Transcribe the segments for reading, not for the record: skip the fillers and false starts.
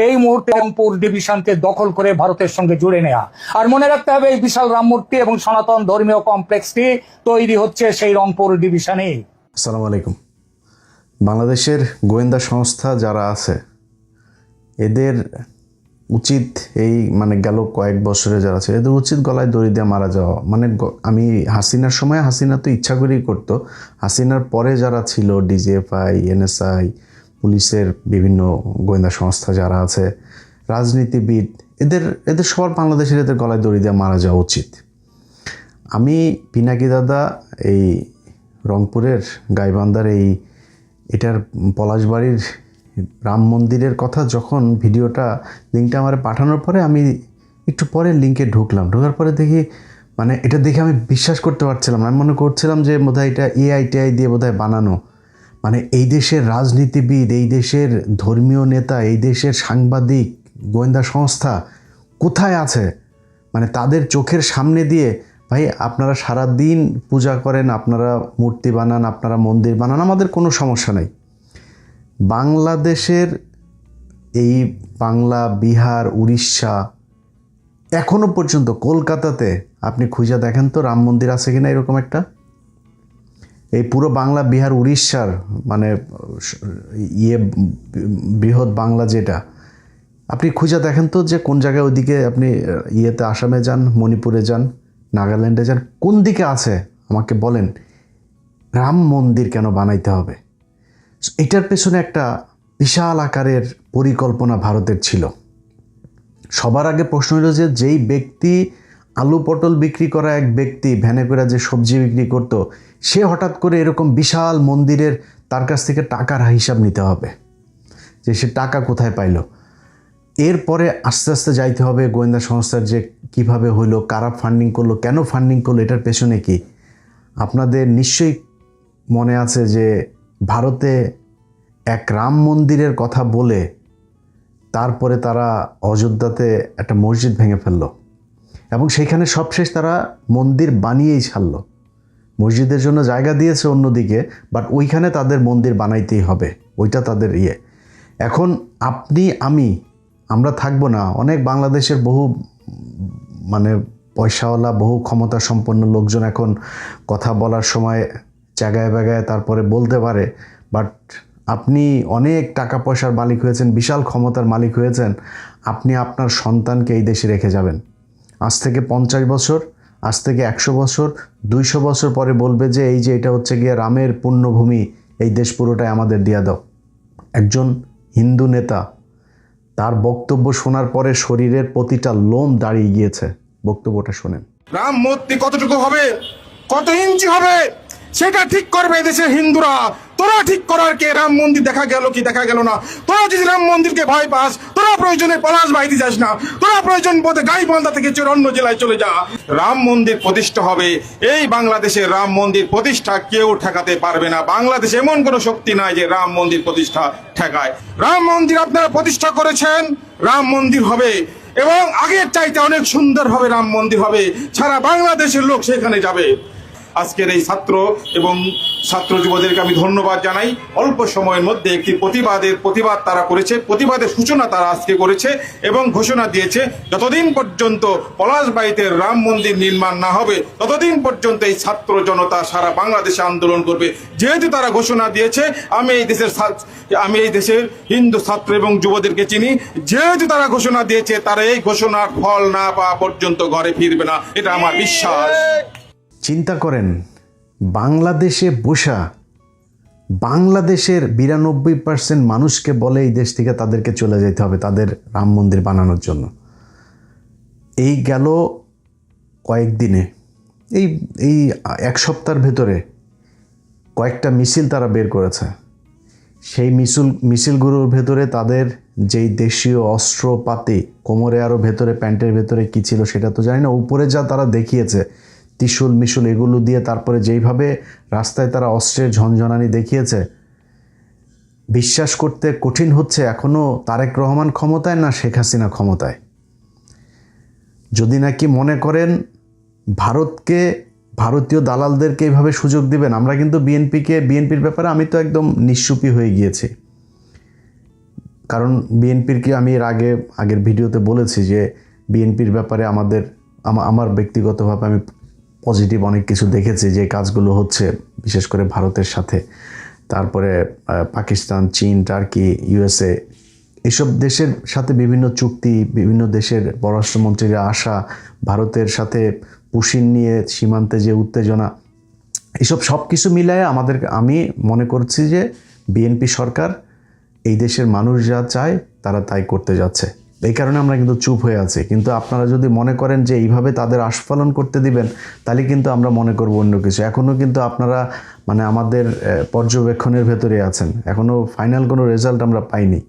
এই মুহূর্তে রংপুর ডিভিশনকে দখল করে ভারতের সঙ্গে জুড়ে নেওয়া। আর মনে রাখতে হবে, এই বিশাল রাম মূর্তি এবং সনাতন ধর্মীয় কমপ্লেক্সটি তৈরি হচ্ছে সেই রংপুর ডিভিশনে। আসসালামু আলাইকুম। বাংলাদেশের গোয়েন্দা সংস্থা যারা আছে এদের উচিত এই গেল কয়েক বছরে যারা আছে এদের উচিত গলায় দড়ি দিয়ে মারা যাওয়া। আমি হাসিনার সময় হাসিনা তো ইচ্ছা করেই করতো, হাসিনার পরে যারা ছিল ডিজিএফআই, এনএসআই, পুলিশের বিভিন্ন গোয়েন্দা সংস্থা যারা আছে, রাজনীতিবিদ, এদের সবার বাংলাদেশের এদের গলায় দড়ি দিয়ে মারা যাওয়া উচিত। আমি পিনাকি দাদা এই রংপুরের গাইবান্ধার এটার পলাশবাড়ির রাম মন্দিরের কথা যখন ভিডিওটা লিঙ্কটা আমার পাঠানোর পরে আমি একটু পরে লিঙ্কে ঢোকার পরে দেখি এটা দেখে আমি বিশ্বাস করতে পারছিলাম না। আমি মনে করছিলাম যে বোধহয় এটা এআই দিয়ে বোধহয় বানানো। এই দেশের রাজনীতিবিদ, এই দেশের ধর্মীয় নেতা, এই দেশের সাংবাদিক, গোয়েন্দা সংস্থা কোথায় আছে? তাদের চোখের সামনে দিয়ে, ভাই আপনারা সারা দিন পূজা করেন, আপনারা মূর্তি বানান, আপনারা মন্দির বানান, আমাদের কোনো সমস্যা নেই। বাংলাদেশের এই বাংলা, বিহার, উড়িষ্যা, এখনো পর্যন্ত কলকাতাতে আপনি খুঁজে দেখেন তো রাম মন্দির আছে কিনা এরকম একটা। এই পুরো বাংলা, বিহার, উড়িষ্যার বৃহৎ বাংলা যেটা, আপনি খুঁজে দেখেন তো যে কোন জায়গায় ওইদিকে আপনি আসামে যান, মণিপুরে যান, নাগাল্যান্ডে যান, কোন দিকে আছে আমাকে বলেন। রাম মন্দির কেন বানাইতে হবে? এটার পেছনে একটা বিশাল আকারের পরিকল্পনা ভারতের ছিল। সবার আগে প্রশ্ন হলো যে যেই ব্যক্তি আলু পটল বিক্রি করা এক ব্যক্তি ভ্যানে করে যে সবজি বিক্রি করত, সে হঠাৎ করে এরকম বিশাল মন্দিরের তার কাছ থেকে টাকার হিসাব নিতে হবে যে সে টাকা কোথায় পাইল। এরপরে আস্তে আস্তে যাইতে হবে গোয়েন্দা সংস্থার যে কিভাবে হইলো, কারা ফান্ডিং করলো, কেন ফান্ডিং করলো, এটার পেছনে কি। আপনাদের নিশ্চয়ই মনে আছে যে ভারতে এক রাম মন্দিরের কথা বলে তারপরে তারা অযোধ্যাতে একটা মসজিদ ভেঙে ফেললো এবং সেইখানে সবশেষ তারা মন্দির বানিয়েই ছাড়লো। মসজিদের জন্য জায়গা দিয়েছে অন্যদিকে, বাট ওইখানে তাদের মন্দির বানাইতেই হবে, ওইটা তাদের এখন আপনি আমরা থাকবো না। অনেক বাংলাদেশের বহু পয়সাওয়ালা, বহু ক্ষমতা সম্পন্ন লোকজন এখন কথা বলার সময় জায়গায় জায়গায় তারপরে বলতে পারে, বাট আপনি অনেক টাকা পয়সার মালিক হয়েছেন, বিশাল ক্ষমতার মালিক হয়েছেন, আপনি আপনার সন্তানকে এই দেশে রেখে যাবেন। আজ থেকে 50 বছর, আজ থেকে 100 বছর, 200 বছর পরে বলবে যে এটা হচ্ছে গিয়ে রামের পুণ্যভূমি, এই দেশ পুরোটাই আমাদের দিয়ে দাও। একজন হিন্দু নেতা, তার বক্তব্য শোনার পরে শরীরের প্রতিটা লোম দাঁড়িয়ে গিয়েছে। বক্তব্যটা শোনেন। রাম মূর্তি কতটুকু হবে, কত ইঞ্চি হবে, সেটা ঠিক করবে দেশের হিন্দুরা। তোরা ঠিক করার কে? রাম মন্দির দেখা গেল কি দেখা গেল না? তোরা যদি রাম মন্দিরকে ভয় পাস, তোরা প্রয়োজনে পলাশ বাহিনী যাস না, তোরা প্রয়োজন বোধে গাইবান্ধা থেকে অন্য জেলায় চলে যা। রাম মন্দির প্রতিষ্ঠা হবে। এই বাংলাদেশের রাম মন্দির প্রতিষ্ঠা কেউ ঠেকাতে পারবে না। বাংলাদেশে এমন কোনো শক্তি নাই যে রাম মন্দির প্রতিষ্ঠা ঠেকায়। রাম মন্দির আপনারা প্রতিষ্ঠা করেছেন, রাম মন্দির হবে এবং আগের চাইতে অনেক সুন্দরভাবে রাম মন্দির হবে। সারা বাংলাদেশের লোক সেখানে যাবে। আজকের এই ছাত্র এবং ছাত্র যুবদেরকে আমি ধন্যবাদ জানাই। অল্প সময়ের মধ্যে একটি প্রতিবাদ তারা করেছে, প্রতিবাদের সূচনা তারা আজকে করেছে এবং ঘোষণা দিয়েছে যতদিন পর্যন্ত পলাশবাড়ীতে রাম মন্দির নির্মাণ না হবে ততদিন পর্যন্ত এই ছাত্র জনতা সারা বাংলাদেশে আন্দোলন করবে। যেহেতু তারা ঘোষণা দিয়েছে, আমি এই দেশের হিন্দু ছাত্র এবং যুবদেরকে চিনি, যেহেতু তারা ঘোষণা দিয়েছে, তারা এই ঘোষণার ফল না পাওয়া পর্যন্ত ঘরে ফিরবে না, এটা আমার বিশ্বাস। চিন্তা করেন, বাংলাদেশে বসা বাংলাদেশের 92% মানুষকে বলে এই দেশ থেকে তাদেরকে চলে যেতে হবে তাদের রাম মন্দির বানানোর জন্য। এই গেল কয়েকদিনে, এই এক সপ্তাহের ভেতরে কয়েকটা মিছিল তারা বের করেছে। সেই মিছিলগুলোর ভেতরে তাদের যেই দেশীয় অস্ত্রপাতি, কোমরে আরও ভেতরে প্যান্টের ভেতরে কী ছিল সেটা তো জানি না, উপরে যা তারা দেখিয়েছে ত্রিশূল মিশুল এগুলো দিয়ে, তারপরে যেইভাবে রাস্তায় তারা অস্ত্রের ঝনঝনানি দেখিয়েছে, বিশ্বাস করতে কঠিন হচ্ছে এখনও তারেক রহমান ক্ষমতায় না শেখ হাসিনা ক্ষমতায়। যদি নাকি মনে করেন ভারতীয় দালালদেরকে এইভাবে সুযোগ দিবেন, আমরা কিন্তু বিএনপির ব্যাপারে আমি তো একদম নিশ্চুপি হয়ে গিয়েছি। কারণ বিএনপির কি আমি এর আগের ভিডিওতে বলেছি যে বিএনপির ব্যাপারে আমার ব্যক্তিগতভাবে আমি পজিটিভ অনেক কিছু দেখেছি যে কাজগুলো হচ্ছে, বিশেষ করে ভারতের সাথে, তারপরে পাকিস্তান, চীন, টার্কি, ইউএসএ, এসব দেশের সাথে বিভিন্ন চুক্তি, বিভিন্ন দেশের পররাষ্ট্রমন্ত্রীরা আসা, ভারতের সাথে পুশিন নিয়ে সীমান্তে যে উত্তেজনা, এসব সব কিছু মিলায় আমি মনে করছি যে বিএনপি সরকার এই দেশের মানুষ যা চায় তারা তাই করতে যাচ্ছে। এই কারণে আমরা কিন্তু চুপ হয়ে আছি। কিন্তু আপনারা যদি মনে করেন যে এইভাবে তাদের আস্ফালন করতে দিবেন, তাহলে কিন্তু আমরা মনে করব অন্য কিছু। এখনও কিন্তু আপনারা মানে আমাদের পর্যবেক্ষণের ভেতরে আছেন, এখনও ফাইনাল কোনো রেজাল্ট আমরা পাইনি।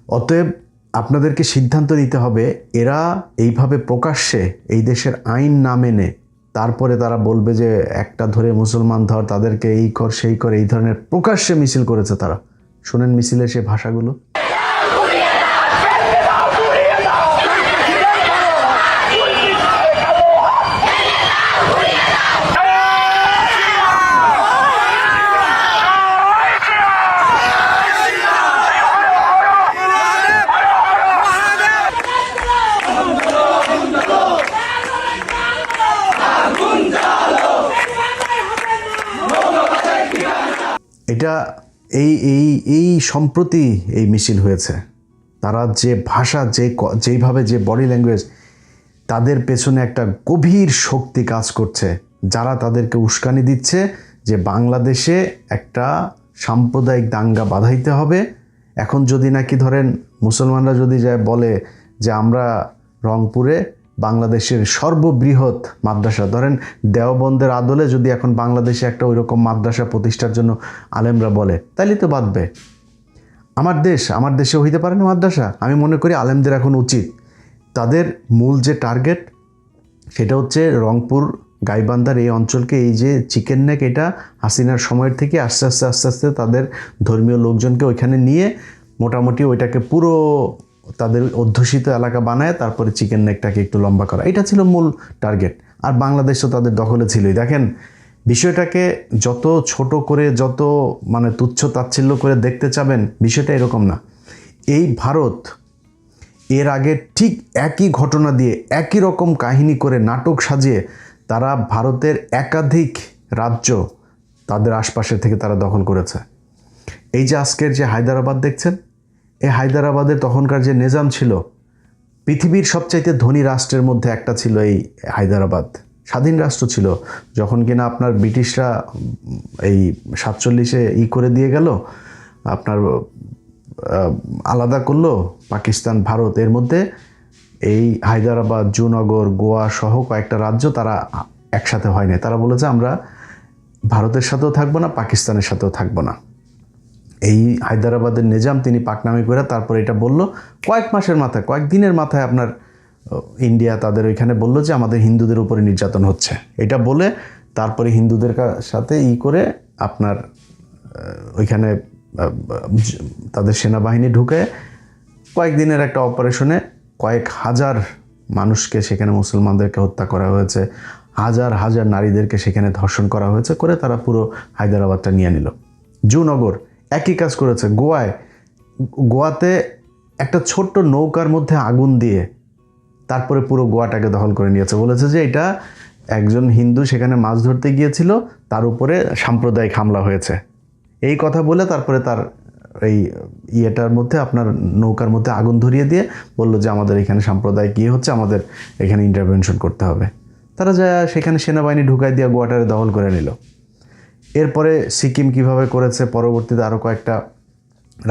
অতএব আপনাদেরকে সিদ্ধান্ত নিতে হবে, এরা এইভাবে প্রকাশ্যে এই দেশের আইন না মেনে তারপরে তারা বলবে যে একটা ধরে মুসলমান ধর, তাদেরকে এই কর সেই কর, এই ধরনের প্রকাশ্যে মিছিল করেছে তারা। শোনেন মিছিলের সে ভাষাগুলো। এটা এই সম্প্রতি এই মিছিল হয়েছে। তারা যে ভাষা, যেইভাবে যে বডি ল্যাঙ্গুয়েজ, তাদের পেছনে একটা গভীর শক্তি কাজ করছে, যারা তাদেরকে উস্কানি দিচ্ছে যে বাংলাদেশে একটা সাম্প্রদায়িক দাঙ্গা বাধাইতে হবে। এখন যদি নাকি ধরেন মুসলমানরা যদি যায় বলে যে আমরা রংপুরে বাংলাদেশের সর্ববৃহৎ মাদ্রাসা, ধরেন দেওবন্দের আদলে যদি এখন বাংলাদেশে একটা ওইরকম মাদ্রাসা প্রতিষ্ঠার জন্য আলেমরা বলে, তাইলে তো বাদবে। আমার দেশে হইতে পারে না মাদ্রাসা। আমি মনে করি আলেমদের এখন উচিত তাদের মূল যে টার্গেট সেটা হচ্ছে রংপুর গাইবান্ধার এই অঞ্চলকে, এই যে চিকেন নেক, এটা হাসিনার সময়ের থেকে আস্তে আস্তে তাদের ধর্মীয় লোকজনকে ওইখানে নিয়ে মোটামুটি ওইটাকে পুরো তাদের অধ্যুষিত এলাকা বানায় তারপরে চিকেন নেকটাকে একটু লম্বা করা, এটা ছিল মূল টার্গেট। আর বাংলাদেশও তাদের দখলে ছিলই। দেখেন, বিষয়টাকে যত ছোট করে, যত মানে তুচ্ছ তাচ্ছিল্য করে দেখতে চাবেন, বিষয়টা এরকম না। এই ভারত এর আগে ঠিক একই ঘটনা দিয়ে, একই রকম কাহিনী করে, নাটক সাজিয়ে তারা ভারতের একাধিক রাজ্য তাদের আশপাশের থেকে তারা দখল করেছে। এই যে আজকের যে হায়দ্রাবাদ দেখছেন, এই হায়দ্রাবাদের তখনকার যে নিজাম ছিল, পৃথিবীর সবচাইতে ধনী রাষ্ট্রের মধ্যে একটা ছিল এই হায়দ্রাবাদ। স্বাধীন রাষ্ট্র ছিল, যখন কিনা আপনার ব্রিটিশরা এই 47-এ করে দিয়ে গেল, আপনার আলাদা করলো পাকিস্তান, ভারত, এর মধ্যে এই হায়দ্রাবাদ, জুনাগড়, গোয়া সহ কয়েকটা রাজ্য তারা একসাথে হয় না। তারা বলেছে আমরা ভারতের সাথেও থাকবো না, পাকিস্তানের সাথেও থাকবো না। এই হায়দ্রাবাদের নিজাম তিনি পাকনামি করে তারপর এটা বলল কয়েক মাসের মাথায়, কয়েক দিনের মাথায় আপনার ইন্ডিয়া তাদের ওইখানে বলল যে আমাদের হিন্দুদের উপরে নির্যাতন হচ্ছে। এটা বলে তারপরে হিন্দুদের সাথে করে আপনার ওইখানে তাদের সেনাবাহিনী ঢুকে কয়েকদিনের একটা অপারেশনে কয়েক হাজার মানুষকে, সেখানে মুসলমানদেরকে হত্যা করা হয়েছে, হাজার হাজার নারীদেরকে সেখানে ধর্ষণ করা হয়েছে, করে তারা পুরো হায়দ্রাবাদটা নিয়ে নিল। জুনগর একই কাজ করেছে। গোয়াতে একটা ছোট্ট নৌকার মধ্যে আগুন দিয়ে তারপরে পুরো গোয়াটাকে দখল করে নিয়েছে। বলেছে যে এটা একজন হিন্দু সেখানে মাছ ধরতে গিয়েছিল, তার উপরে সাম্প্রদায়িক হামলা হয়েছে। এই কথা বলে তারপরে তার এই ইয়েটার মধ্যে, আপনার নৌকার মধ্যে আগুন ধরিয়ে দিয়ে বলল যে আমাদের এখানে সাম্প্রদায়িক হচ্ছে, আমাদের এখানে ইন্টারভেনশন করতে হবে। তারা যা সেখানে সেনাবাহিনী ঢুকাই দিয়ে গোয়াটারে দখল করে নিল। এরপরে সিকিম কিভাবে করেছে, পরবর্তীতে আরও কয়েকটা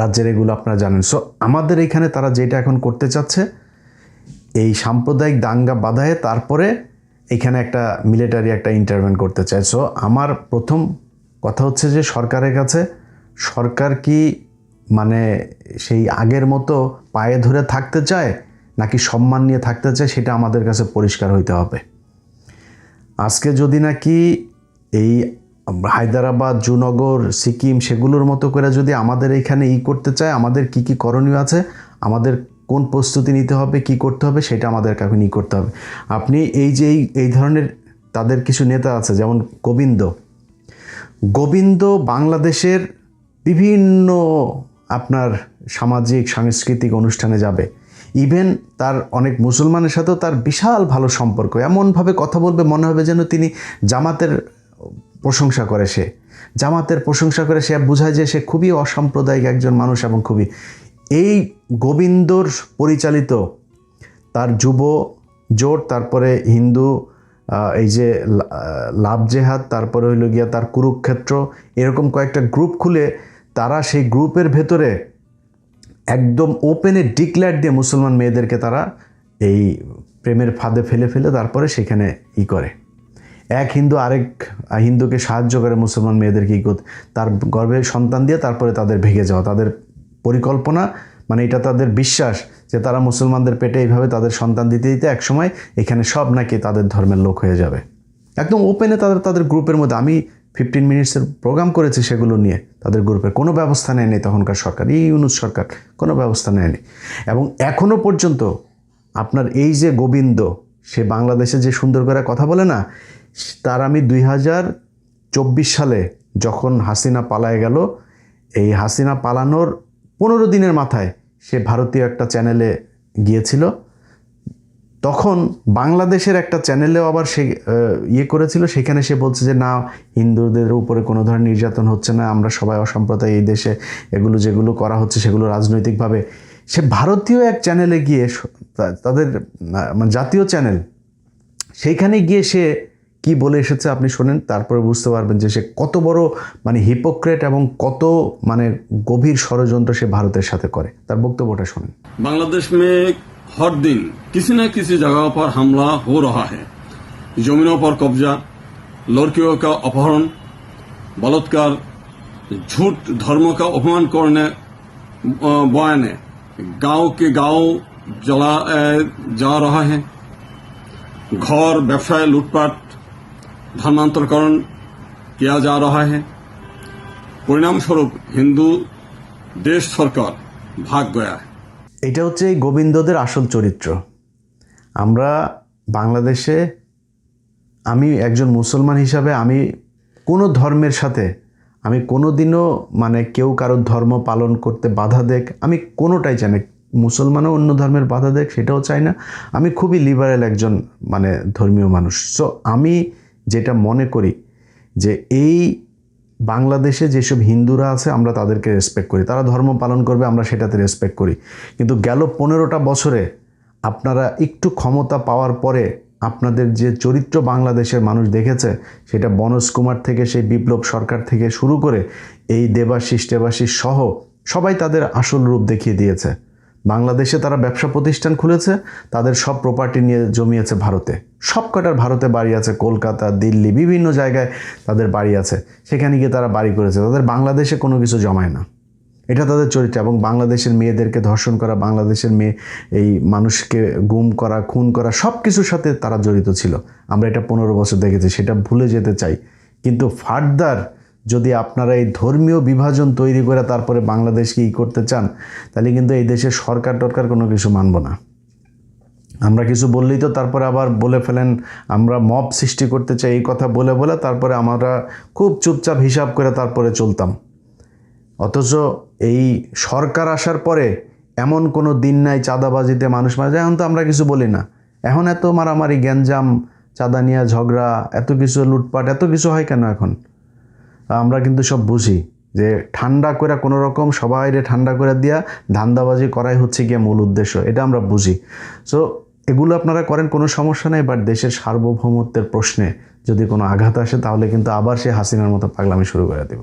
রাজ্যের, এগুলো আপনারা জানেন। সো আমাদের এখানে তারা যেটা এখন করতে চাচ্ছে, এই সাম্প্রদায়িক দাঙ্গা বাধায় তারপরে এখানে একটা মিলিটারি একটা ইন্টারভেন করতে চায়। সো আমার প্রথম কথা হচ্ছে যে সরকারের কাছে, সরকার কি মানে সেই আগের মতো পায়ে ধরে থাকতে চায় নাকি সম্মান নিয়ে থাকতে চায়, সেটা আমাদের কাছে পরিষ্কার হইতে হবে। আজকে যদি নাকি এই হায়দ্রাবাদ, জুনগর, সিকিম সেগুলোর মতো করে যদি আমাদের এইখানে করতে চায়, আমাদের কি কি করণীয় আছে, আমাদের কোন প্রস্তুতি নিতে হবে, কি করতে হবে, সেটা আমাদের এখন করতে হবে। আপনি এই যে এই ধরনের তাদের কিছু নেতা আছে, যেমন গোবিন্দ বাংলাদেশের বিভিন্ন আপনার সামাজিক সাংস্কৃতিক অনুষ্ঠানে যাবে, ইভেন তার অনেক মুসলমানের সাথেও তার বিশাল ভালো সম্পর্ক, এমনভাবে কথা বলবে মনে হবে যেন তিনি জামাতের প্রশংসা করে, সে বোঝায় যে সে খুবই অসাম্প্রদায়িক একজন মানুষ এবং খুবই এই গোবিন্দর পরিচালিত তার যুব জোট, তারপরে হিন্দু এই যে লাভ জেহাদ, তারপরে হইল গিয়া তার কুরুক্ষেত্র, এরকম কয়েকটা গ্রুপ খুলে তারা সেই গ্রুপের ভেতরে একদম ওপেনে ডিক্লেয়ার দিয়ে মুসলমান মেয়েদেরকে তারা এই প্রেমের ফাঁদে ফেলে তারপরে সেখানে করে, এক হিন্দু আরেক হিন্দুকে সাহায্য করে মুসলমান মেয়েদেরকে তার গর্ভে সন্তান দিয়ে তারপরে তাদের ভেঙে যাওয়া, তাদের পরিকল্পনা, মানে এটা তাদের বিশ্বাস যে তারা মুসলমানদের পেটে এইভাবে তাদের সন্তান দিতে দিতে একসময় এখানে সব নাকি তাদের ধর্মের লোক হয়ে যাবে। একদম ওপেনে তাদের গ্রুপের মধ্যে, আমি 15 মিনিটসের প্রোগ্রাম করেছি সেগুলো নিয়ে, তাদের গ্রুপের কোনো ব্যবস্থা নেয়নি তখনকার সরকার, এই ইউনূস সরকার কোনো ব্যবস্থা নেয়নি। এবং এখনও পর্যন্ত আপনার এই যে গোবিন্দ, সে বাংলাদেশে যে সুন্দর করে কথা বলে না, তার আমি 2024 সালে যখন হাসিনা পালায় গেল, এই হাসিনা পালানোর 15 দিনের মাথায় সে ভারতীয় একটা চ্যানেলে গিয়েছিল, তখন বাংলাদেশের একটা চ্যানেলেও আবার সে করেছিল, সেখানে সে বলছে যে না, হিন্দুদের উপরে কোনো ধরনের নির্যাতন হচ্ছে না, আমরা সবাই অসাম্প্রদায়িক, এই দেশে এগুলো যেগুলো করা হচ্ছে সেগুলো রাজনৈতিকভাবে। সে ভারতীয় এক চ্যানেলে গিয়ে, তাদের জাতীয় চ্যানেল, সেইখানে গিয়ে সে কি বলে এসেছে আপনি শোনেন, তারপরে বুঝতে পারবেন যে সে কত বড় হিপোক্রেট এবং কত গভীর ষড়যন্ত্র সে ভারতের সাথে করে। তার বক্তব্যটা শোনেন। बांग्लादेश में हर दिन किसी न किसी जगह पर हमला हो रहा है, जमीनों पर कब्जा, लड़कियों का अपहरण, बलात्कार, झूठ धर्म का अपमान करने बयाने गांव के गांव जला जा रहा है, घर व्यवसाय लूटपाट धर्मांतरकरण किया जा रहा है। परिणाम स्वरूप हिंदू देश सरकार भाग गया है। এটা হচ্ছে এই গোবিন্দদের আসল চরিত্র। আমরা বাংলাদেশে, আমি একজন মুসলমান হিসাবে, আমি কোনো ধর্মের সাথে আমি কোনো দিনও কেউ কারোর ধর্ম পালন করতে বাধা দেখ, আমি কোনোটাই চাই না, মুসলমানও অন্য ধর্মের বাধা দেখ সেটাও চাই না। আমি খুবই লিবারেল একজন ধর্মীয় মানুষ। সো আমি যেটা মনে করি যে এই বাংলাদেশে যেসব হিন্দুরা আছে আমরা তাদেরকে রেসপেক্ট করি, তারা ধর্ম পালন করবে, আমরা সেটাতে রেসপেক্ট করি। কিন্তু গেল 15টা বছরে আপনারা একটু ক্ষমতা পাওয়ার পরে আপনাদের যে চরিত্র বাংলাদেশের মানুষ দেখেছে, সেটা বনজ কুমার থেকে সেই বিপ্লব সরকার থেকে শুরু করে এই দেবাশিস টেবাশিস সহ সবাই তাদের আসল রূপ দেখিয়ে দিয়েছে। বাংলাদেশে তারা ব্যবসা প্রতিষ্ঠান খুলেছে, তাদের সব প্রপার্টি নিয়ে জমিয়েছে ভারতে, সব কটার ভারতে বাড়ি আছে, কলকাতা, দিল্লি, বিভিন্ন জায়গায় তাদের বাড়ি আছে, সেখানে গিয়ে তারা বাড়ি করেছে, তাদের বাংলাদেশে কোনো কিছু জমায় না। এটা তাদের চরিত্র। এবং বাংলাদেশের মেয়েদেরকে ধর্ষণ করা, বাংলাদেশের এই মানুষকে গুম করা, খুন করা, সব কিছুর সাথে তারা জড়িত ছিল। আমরা এটা 15 বছর দেখেছি, সেটা ভুলে যেতে চাই। কিন্তু ফার্দার যদি আপনারা এই ধর্মীয় বিভাজন তৈরি করে তারপরে বাংলাদেশকে করতে চান, তাহলে কিন্তু এই দেশের সরকার টরকার কোনো কিছু মানব না। আমরা কিছু বললেই তো তারপরে আবার বলে ফেলেন আমরা মব সৃষ্টি করতে চাই, এই কথা বলে তারপরে আমরা খুব চুপচাপ হিসাব করে তারপরে চলতাম। অথচ এই সরকার আসার পরে এমন কোনো দিন নাই চাঁদাবাজিতে মানুষ মারা যায়। এখন তো আমরা কিছু বলি না, এখন এত মারামারি, গ্যাঞ্জাম, চাঁদা নিয়ে ঝগড়া, এত কিছু লুটপাট, এত কিছু হয় কেন? এখন আমরা কিন্তু সব বুঝি যে ঠান্ডা করে কোনো রকম সবাইরে ঠান্ডা করে দিয়া ধান্দাবাজি করাই হচ্ছে গিয়ে মূল উদ্দেশ্য, এটা আমরা বুঝি। সো এগুলো আপনারা করেন, কোনো সমস্যা নেই, বাট দেশের সার্বভৌমত্বের প্রশ্নে যদি কোনো আঘাত আসে তাহলে কিন্তু আবার সে হাসিনার মতো পাগলামি শুরু করে দেব।